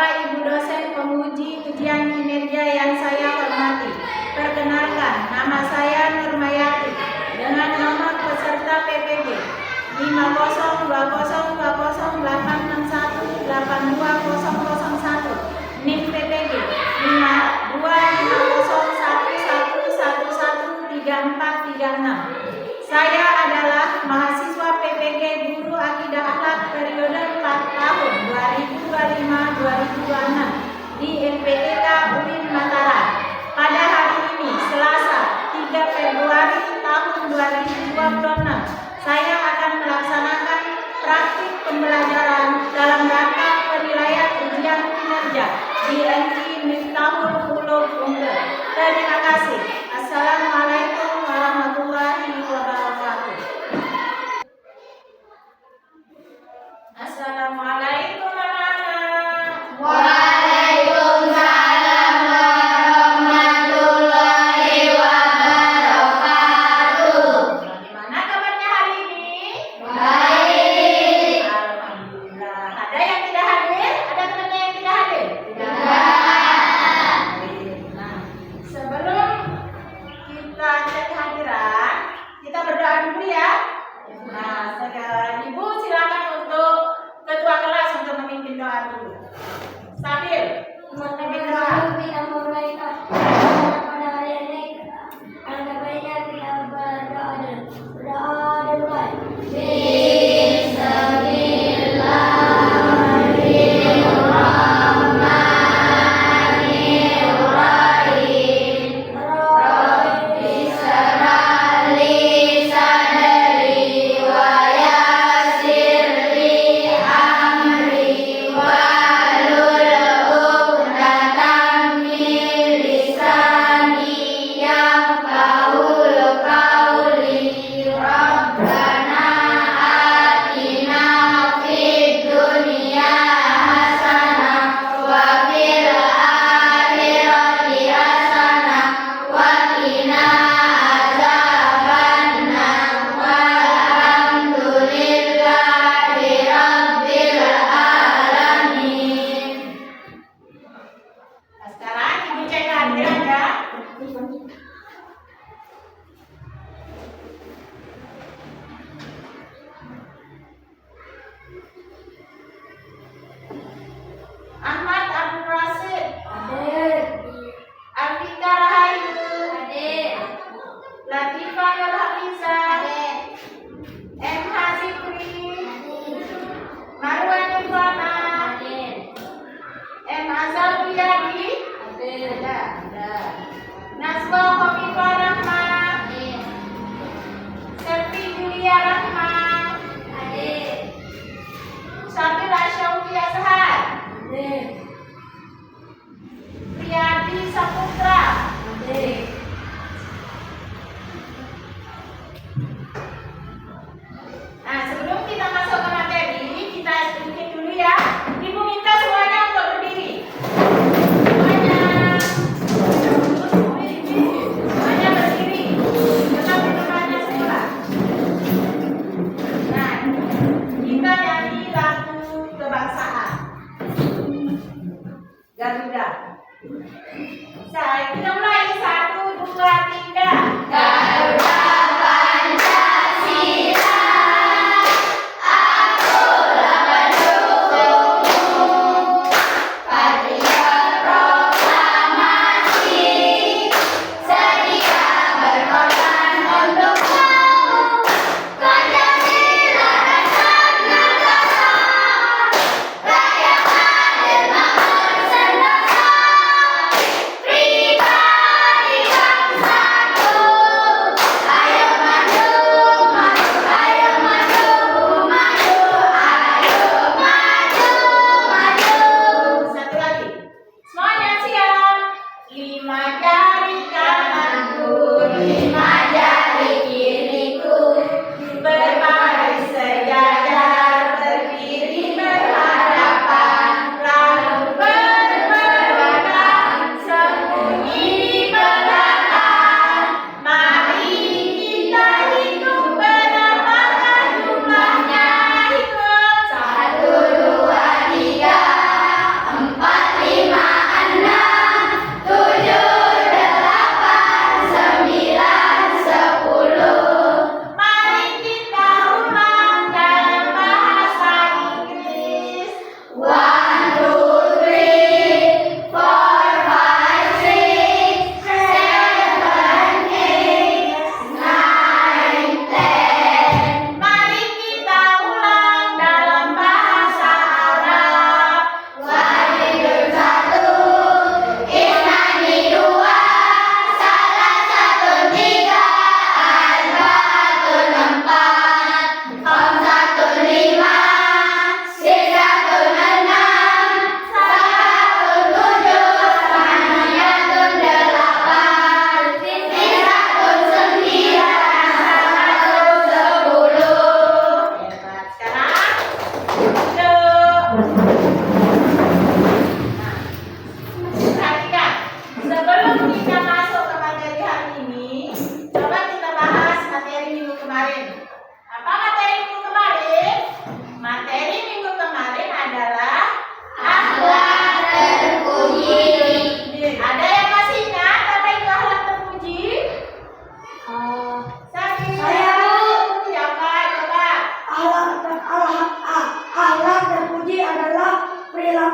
Bapak Ibu dosen penguji ujian kinerja yang saya hormati, perkenalkan, nama saya Nurmayati dengan nomor peserta PPG 50202086182001, NIM PPG 525011113436. Saya adalah mahasiswa PPG Guru Akidah Akhlak periode 4 tahun 2025-2026 di LPTK UIN Mataram. Pada hari ini, Selasa 3 Februari tahun 2026, saya akan melaksanakan praktik pembelajaran dalam rangka penilaian ujian kinerja di NT Miftahul Ulum Unggul. Terima kasih. Assalamualaikum warahmatullahi wabarakatuh. Assalamualaikum anak-anak. Waalaikumsalam warahmatullahi wabarakatuh. Bagaimana kabarnya hari ini? Baik. Alhamdulillah. Ada yang tidak hadir? Ada temannya yang tidak hadir? Tidak. Nah, sebelum kita cek kehadiran, kita berdoa dulu ya. Nah, Ibu silakan untuk ketua kelas untuk memimpin doa dulu. Sambil memimpin doa. Kita mulai pada hari ini. Alangkah baiknya kita berdoa dulu. Bismillahirrahmanirrahim. Rabbi shrah li sadri wa yassir li amri wahlul 'uqdatam min lisani yafqahul qawli. Rabbana atina fid dunya hasanah wa fil akhirati hasanah wa qina adzabannar. Walhamdulillahi rabbil alamin. Sekarang Ibu cek kehadiran ya. Ahmad Abdul Rasid, Alvita Rahayu, Latifah Nur Hafizah, M. Hasifri, Marwan Irfana, M. Azal Wiyadi, ada. Naswa Khofifah Rahma, Selvi Julia Rahma, Syamil Asyauki Azhar, Priyadi Saputra, Nah, sebelum kita masuk ke materi, kita sedikit dulu ya. Ibu minta semuanya untuk berdiri. Semuanya berdiri. Tetap di tempatnya semula. Nah, kita nyanyi lagu kebangsaan Garuda. Kita mulai 1, 2, 3. Garuda Pancasila, akulah pendukungmu, patriot proklamasi, sedia berkorban untukmu. Pancasila dasar negara, rakyat adil makmur sentosa, pribadi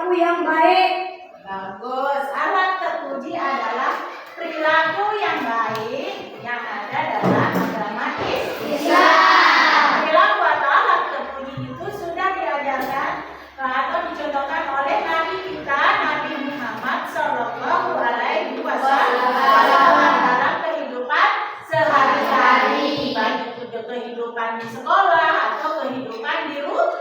perilaku yang baik. Bagus. Akhlak terpuji adalah perilaku yang baik yang ada dalam agama Islam. Perilaku atau akhlak terpuji itu sudah diajarkan atau dicontohkan oleh Nabi kita, Nabi Muhammad Shallallahu Alaihi Wasallam dalam kehidupan sehari-hari, baik itu kehidupan di sekolah atau kehidupan di rumah.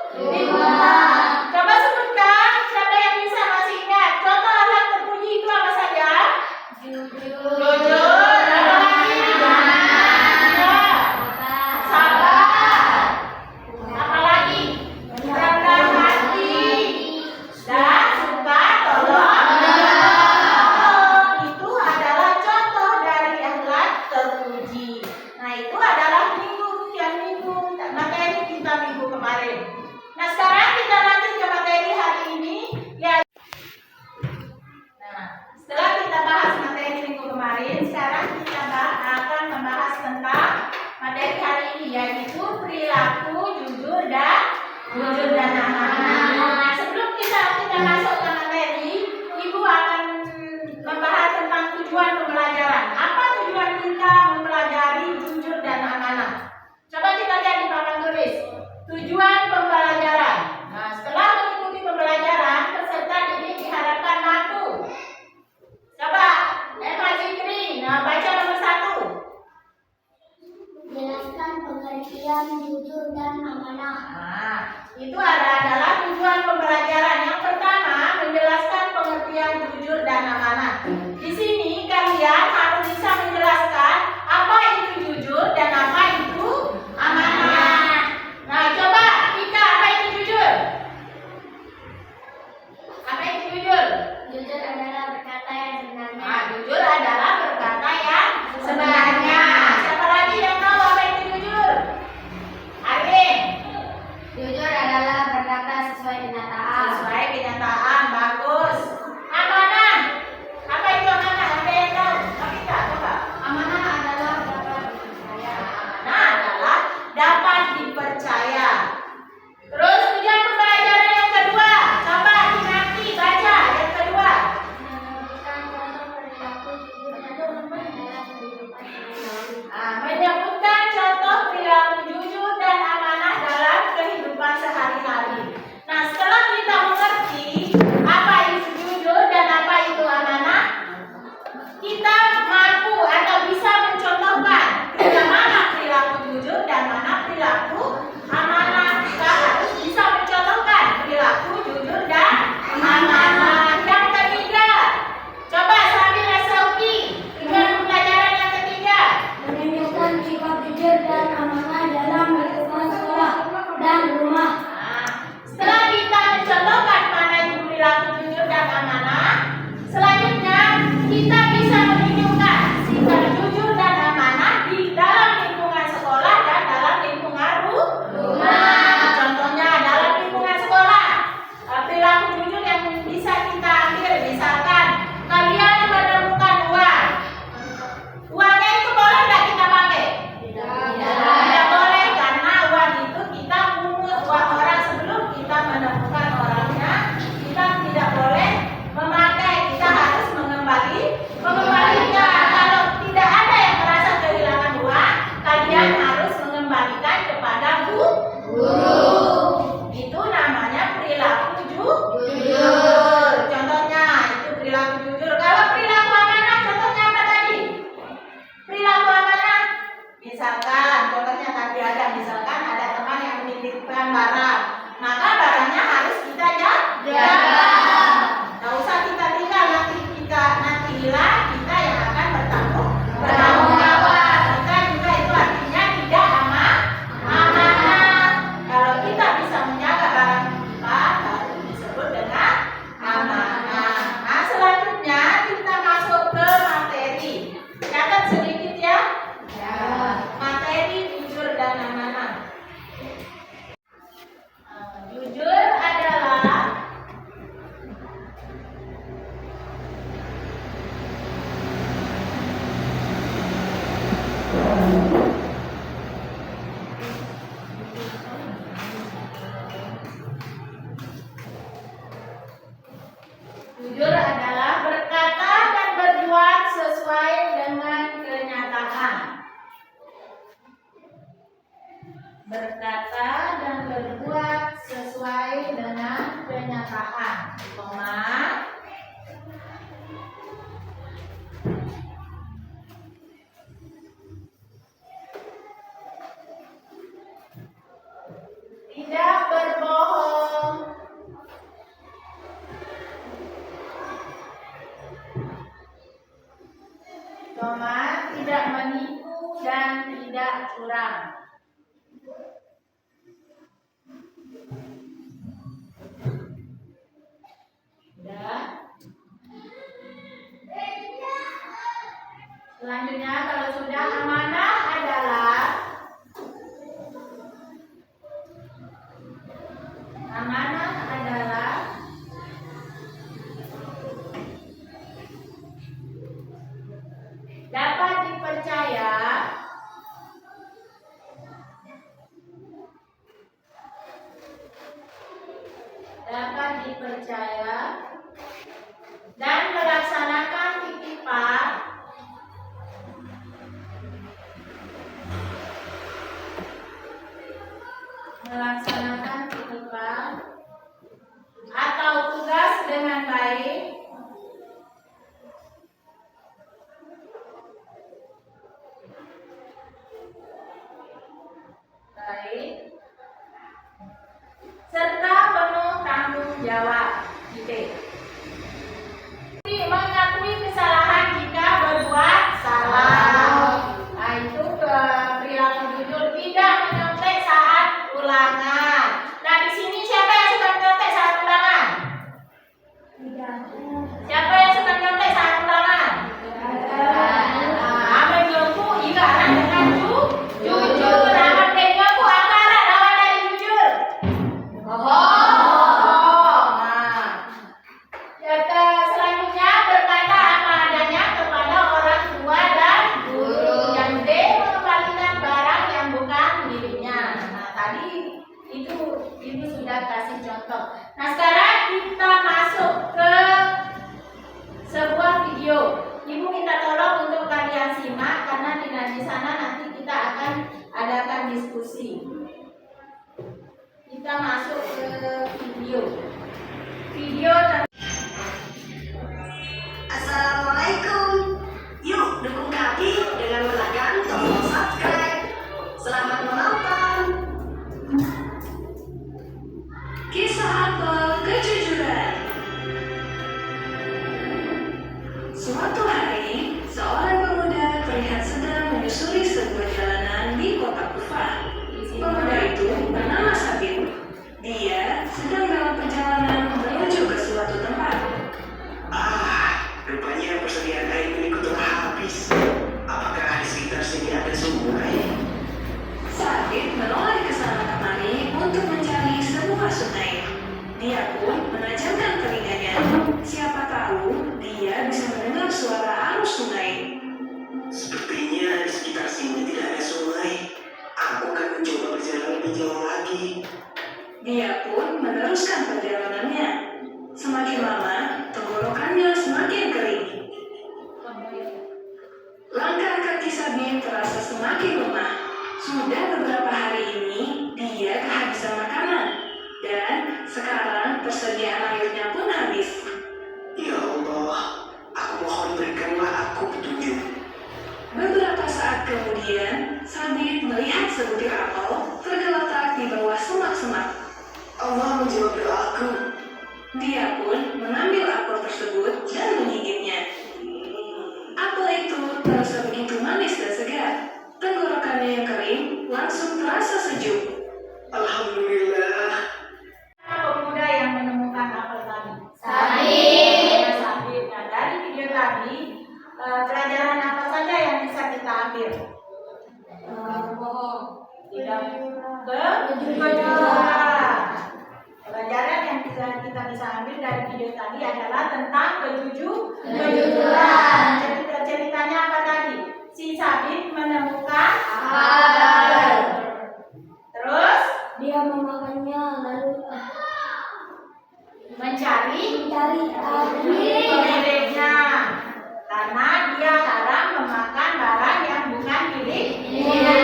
Coba sebutkan, siapa yang bisa masih ingat? Contoh akhlak terpuji itu apa saja? Jujur, apa lagi? Sabar, apa lagi? Rendah hati, dan suka tolong. Itu adalah contoh dari akhlak terpuji. Nah, itu adalah minggu materi kita minggu kemarin. Nah, sekarang kita lanjut ke materi hari ini, ya. Nah, setelah kita bahas materi minggu kemarin, sekarang kita akan membahas tentang materi hari ini, yaitu perilaku jujur dan amanah. Nah, sebelum kita masuk ke materi, Ibu akan membahas tentang tujuan pembelajaran. Apa tujuan kita mempelajari jujur dan amanah? Coba kita lihat di papan tulis. Tujuan pembelajaran. Nah, setelah mengikuti pembelajaran, peserta didik diharapkan mampu. Coba, Emma Zikri, nah baca nomor 1. Jelaskan pengertian jujur dan amanah. Nah, itu adalah tujuan pembelajaran. Yang pertama, menjelaskan pengertian jujur dan amanah. Di sini kalian harus bisa menjelaskan apa itu jujur dan apa itu amanah. Nah, coba Ika, apa itu jujur? Apa itu jujur? Jujur adalah berkata yang sebenarnya. Nah, jujur adalah berkata yang sebenarnya. Siapa lagi yang tahu apa itu jujur? Arvin. Jujur adalah berkata sesuai kenyataan. Sesuai kenyataan, bagus. Amanah. Apa itu amanah? Ada yang tahu? Kita coba. Amanah adalah dapat dipercaya. Amanah adalah dapat dipercaya. Terus tujuan pembelajaran yang kedua. Coba Kinanti baca yang kedua. Menyebutkan contoh perilaku jujur dan amanah dalam kehidupan sehari-hari. Menyebutkan contoh perilaku jujur dan amanah dalam kehidupan sehari-hari. Nah, setelah kita mengerti apa itu jujur dan apa itu amanah, kita mampu atau bisa mencontohkan mana perilaku jujur dan mana perilaku amanah. Kita harus bisa mencontohkan perilaku jujur dan amanah. Yang ketiga, coba Sabila Sauki, tujuan pembelajaran yang ketiga. Menunjukkan sikap jujur dan amanah dalam lingkungan sekolah dan rumah. Nah, setelah kita mencontohkan mana itu perilaku jujur dan amanah, selanjutnya kita bisa menunjukkan sikap jujur dan amanah di dalam lingkungan sekolah dan dalam lingkungan rumah. Contohnya dalam lingkungan sekolah, perilaku jujur yang bisa kita ambil, misalkan kalian menemukan uang. Uangnya itu boleh nggak kita pakai? Tidak boleh, karena uang itu kita pungut uang orang sebelum kita menemukan orangnya. Kita tidak boleh memakai, kita harus mengembalikan. Kalau tidak ada yang merasa kehilangan uang, kalian harus mengembalikan kepada guru. Itu namanya perilaku jujur. Contohnya itu perilaku jujur. Kalau perilaku amanah, contohnya apa tadi? Perilaku amanah, misalkan contohnya tadi misalkan ada teman yang menitipkan barang, maka barangnya harus kita jaga. Nggak usah kita tinggal, nanti hilang, kita yang akan bertanggung jawab. Kita juga itu artinya tidak amanah. Kalau kita bisa menjaga barang kita, baru disebut dengan amanah. Nah, selanjutnya kita masuk ke materi. Catat sedikit ya. Materi jujur dan amanah. Jujur Jujur adalah berkata dan berbuat sesuai dengan kenyataan. Berkata dan berbuat sesuai dengan kenyataan. Koma. Tidak berbohong. Koma, tidak menipu dan tidak curang. Sudah. Selanjutnya kalau sudah amanah adalah dapat dipercaya, dan melaksanakan titipan atau tugas dengan baik, serta penuh tanggung jawab. Titik. Mengakui kesalahan jika berbuat salah. Nah, itu perilaku jujur. Tidak menyontek saat ulangan. Nah, di sini siapa yang suka menyontek saat ulangan? Siapa yang suka menyontek saat ulangan? Menyoku ibarat dengan jujur. Menyoku apa arah lawan dari jujur? Bohong. Selanjutnya berkata apa adanya kepada orang tua dan guru. Yang D, mengembalikan barang yang bukan miliknya. Nah, tadi itu ibu sudah kasih contoh. Nah, sekarang kita masuk ke sebuah video. Ibu minta tolong untuk kalian simak karena di sana nanti kita akan adakan diskusi. Kita masuk ke video. Assalamualaikum. Yuk dukung kami dengan menekan tombol subscribe. Selamat menonton. Kisah apel kejujuran. Suatu hari, seorang pemuda terlihat sedang menyusuri sebuah jalanan di kota Kufah. Pemuda itu bernama Sabit. Dia sedang dalam perjalanan menuju ke suatu tempat. Rupanya persediaan air milikku telah habis. Apakah di sekitar sini ada sungai? Sabit menoleh ke sana kemari untuk mencari sebuah sungai. Dia pun menajamkan telinganya. Siapa tahu dia bisa mendengar suara arus sungai. Sepertinya di sekitar sini tidak ada sungai. Aku akan mencoba berjalan lebih jauh lagi. Dia pun meneruskan perjalanannya. Semakin lama, tenggorokannya semakin kering. Langkah kaki Sabit terasa semakin lemah. Sudah beberapa hari ini, dia kehabisan makanan. Dan sekarang persediaan airnya pun habis. Ya Allah, aku mohon berikanlah aku petunjuk. Beberapa saat kemudian, Sabit melihat sebutir apel tergeletak di bawah semak-semak. Allah menjawab doaku. Dia pun mengambil apel tersebut dan menggigitnya. Apel itu terasa begitu manis dan segar. Tenggorokannya yang kering langsung terasa sejuk. Alhamdulillah. Pemuda yang menemukan apel tadi. Sabit. Nah, dari video tadi pelajaran apa saja yang bisa kita ambil? Tidak kejujuran. Pelajaran yang kita bisa ambil dari video tadi adalah tentang kejujuran. Ceritanya apa tadi? Si Sabit menemukan apel. Terus Dia memakannya lalu mencari pemilik. pemiliknya, karena dia haram memakan barang yang bukan miliknya.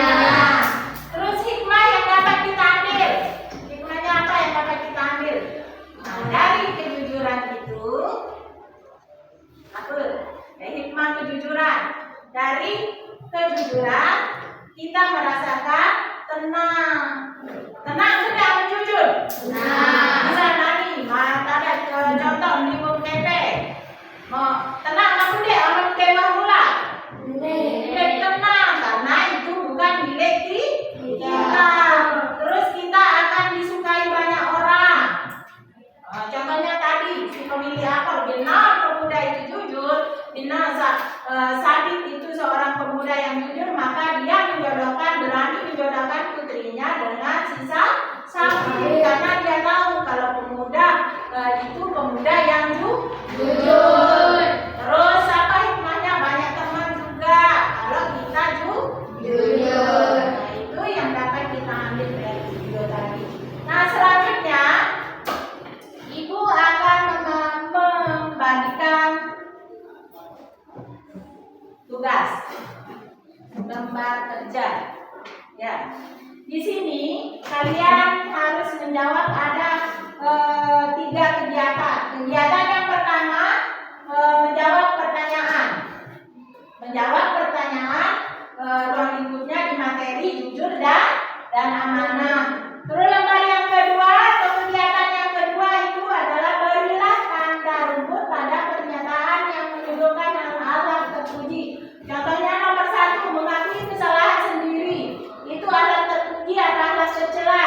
Terus hikmah yang dapat kita ambil, hikmahnya apa yang dapat kita ambil? Nah, dari kejujuran itu, apa? Hikmah kejujuran. Dari kejujuran kita merasakan tenang. Tenang sudah menjujur. Misalnya nih, ada contoh limun kepe. Mau tenang aku deh, orang kemah mula. Tenang karena itu bukan milik kita. Terus kita akan disukai banyak orang. Contohnya tadi si pemilik akor, benar pemuda itu jujur, benar Sabit itu seorang pemuda yang jujur, maka dia berani menjodohkan putrinya dengan sisa Sabit karena dia tahu kalau pemuda itu pemuda yang jujur. Terus apa hikmahnya? Banyak teman juga kalau kita jujur. Nah, itu yang dapat kita ambil dari video tadi. Nah, selanjutnya Ibu akan membagikan tugas lembar kerja. Ya, di sini kalian harus menjawab ada 3 kegiatan. Kegiatan yang pertama menjawab pertanyaan. Menjawab pertanyaan ruang lingkupnya di materi jujur dan amanah. Terus lembar yang kedua atau kegiatan yang kedua itu adalah berilah tanda rumput pada pernyataan yang menunjukkan Allah terpuji. Contohnya nomor 1, mengakui kesalahan sendiri. Itu Allah terpuji atau Allah tercela?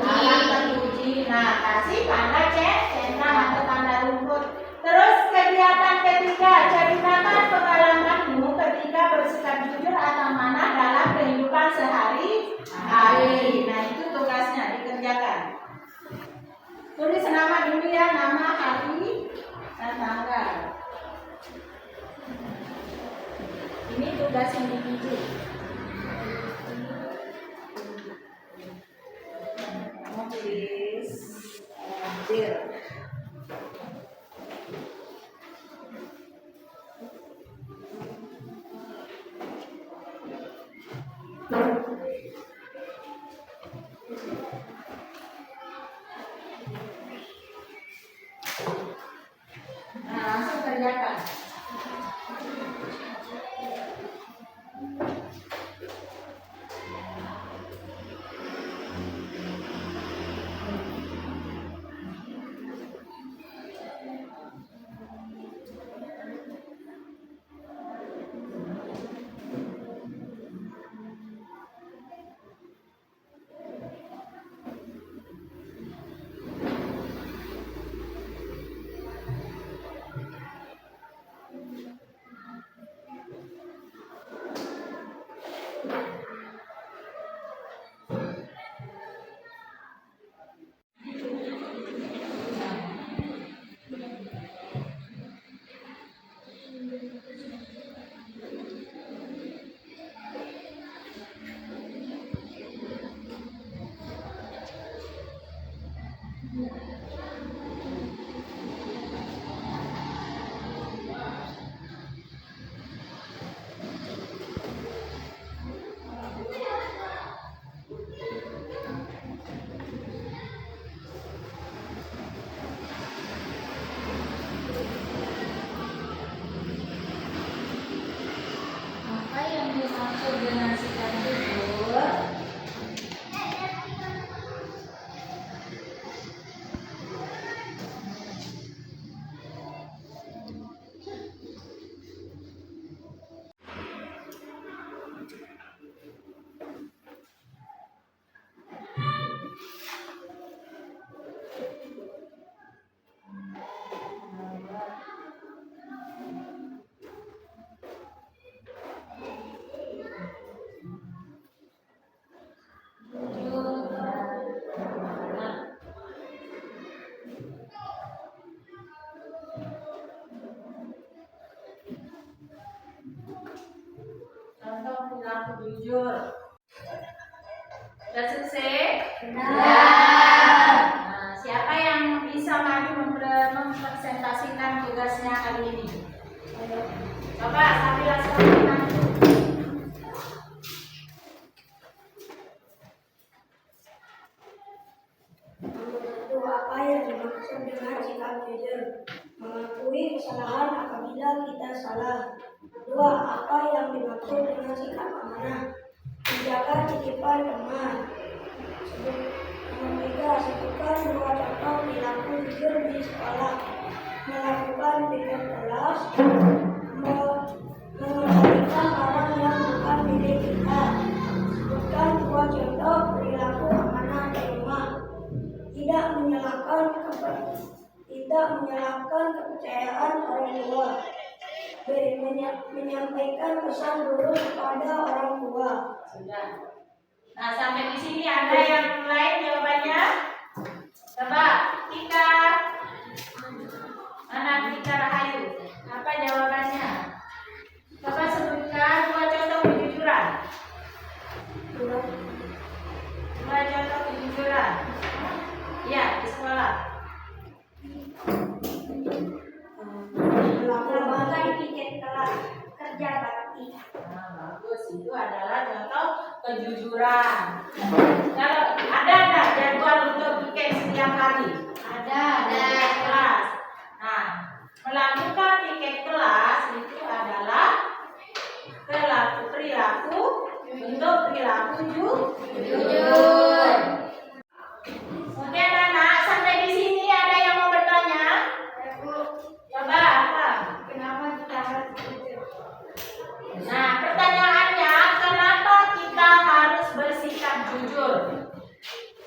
Allah terpuji. Nah, kasih tanda centang atau tanda rumput. Terus kegiatan ketiga, ceritakan pengalamanmu ketika bersikap jujur atau amanah dalam kehidupan sehari-hari. Nah, itu tugasnya dikerjakan. Tulis nama dulu ya, nama, hari, dan tanggal. Ini tugas yang dituju. Kamu tulis ambil. Nah, langsung kerjakan. dimaksud dengan sikap jujur? Mengakui kesalahan apabila kita salah. 2. Apa yang dimaksud dengan sikap amanah? Menjaga titipan teman. 3. Sebutkan 2 contoh perilaku jujur di sekolah. Melakukan pikir kelas, mengembalikan barang yang bukan milik kita. Sebutkan 2 contoh perilaku amanah di rumah. Tidak menyalahkan kepercayaan orang tua. B. Menyampaikan pesan guru kepada orang tua. Sudah. Nah, sampai di sini ada yang lain jawabannya? Coba, Tika. Mana Tika Rahayu? Apa jawabannya? Coba sebutkan 2 contoh kejujuran. 2 contoh kejujuran. Iya, di sekolah. Melakukan tiket kelas, kerja bakti. Nah, bagus. Itu adalah contoh kejujuran. Kalau ada jadwal untuk tiket setiap hari? Ada. Kelas. Nah, melakukan tiket kelas itu adalah perilaku untuk perilaku jujur. Oke, anak, sampai di sini ada yang mau bertanya? Coba apa? Kenapa kita harus jujur? Nah, pertanyaannya, kenapa kita harus bersikap jujur?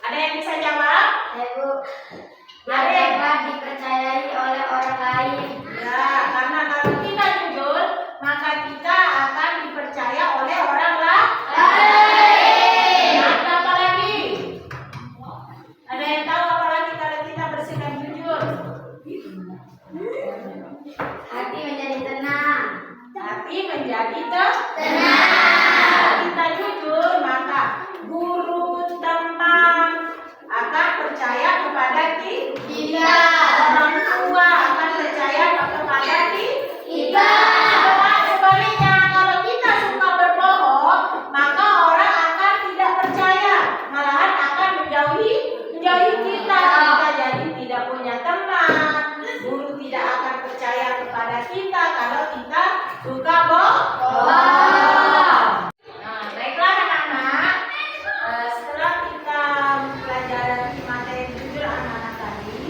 Ada yang bisa jawab? Ibu, Ada yang dapat dipercayai oleh orang lain. ya, karena kalau kita jujur, maka kita akan dipercaya oleh orang lain. Ada apa lagi? Ada yang tahu apa lagi kalau kita bersikap jujur? Hati menjadi tenang. Hati menjadi tenang. Kalau kita jujur, maka guru, teman akan percaya kepada kita. Orang tua akan percaya kepada kita. Sebaliknya, kalau kita suka berbohong, maka orang akan tidak percaya, malahan akan menjauhi kita. Kita jadi tidak punya teman. Guru tidak akan percaya kepada kita kalau kita suka bohong. Nah, baiklah anak-anak. Setelah kita mempelajari materi jujur anak-anak tadi,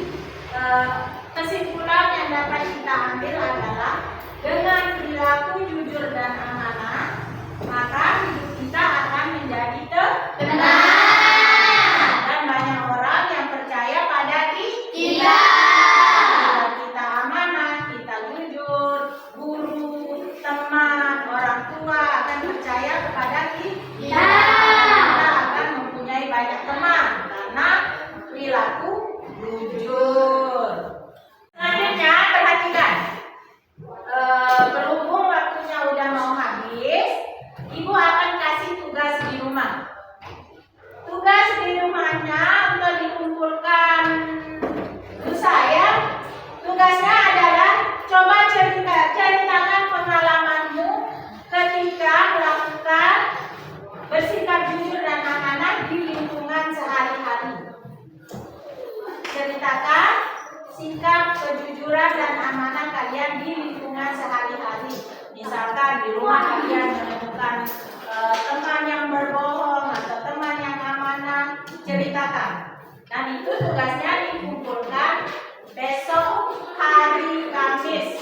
kesimpulan yang dapat kita ambil adalah dengan perilaku jujur dan amanah, maka hidup kita akan menjadi tenang dan banyak orang yang percaya pada kita. Kalau kita amanah, kita jujur, guru, teman, orang tua akan percaya kepada kita. Kita akan mempunyai banyak teman karena perilaku jujur. Selanjutnya perhatikan. Berhubung waktunya udah mau habis, Ibu akan kasih tugas di rumah. Tugas di rumahnya untuk dikumpulkan saya. Tugasnya adalah coba ceritakan pengalamanmu ketika melakukan bersikap jujur dan amanah di lingkungan sehari-hari. Ceritakan sikap kejujuran dan amanah kalian di lingkungan sehari-hari. Misalkan di rumah kalian menemukan teman yang berbohong atau teman yang amanah, ceritakan. Dan itu tugasnya dikumpulkan besok hari Kamis.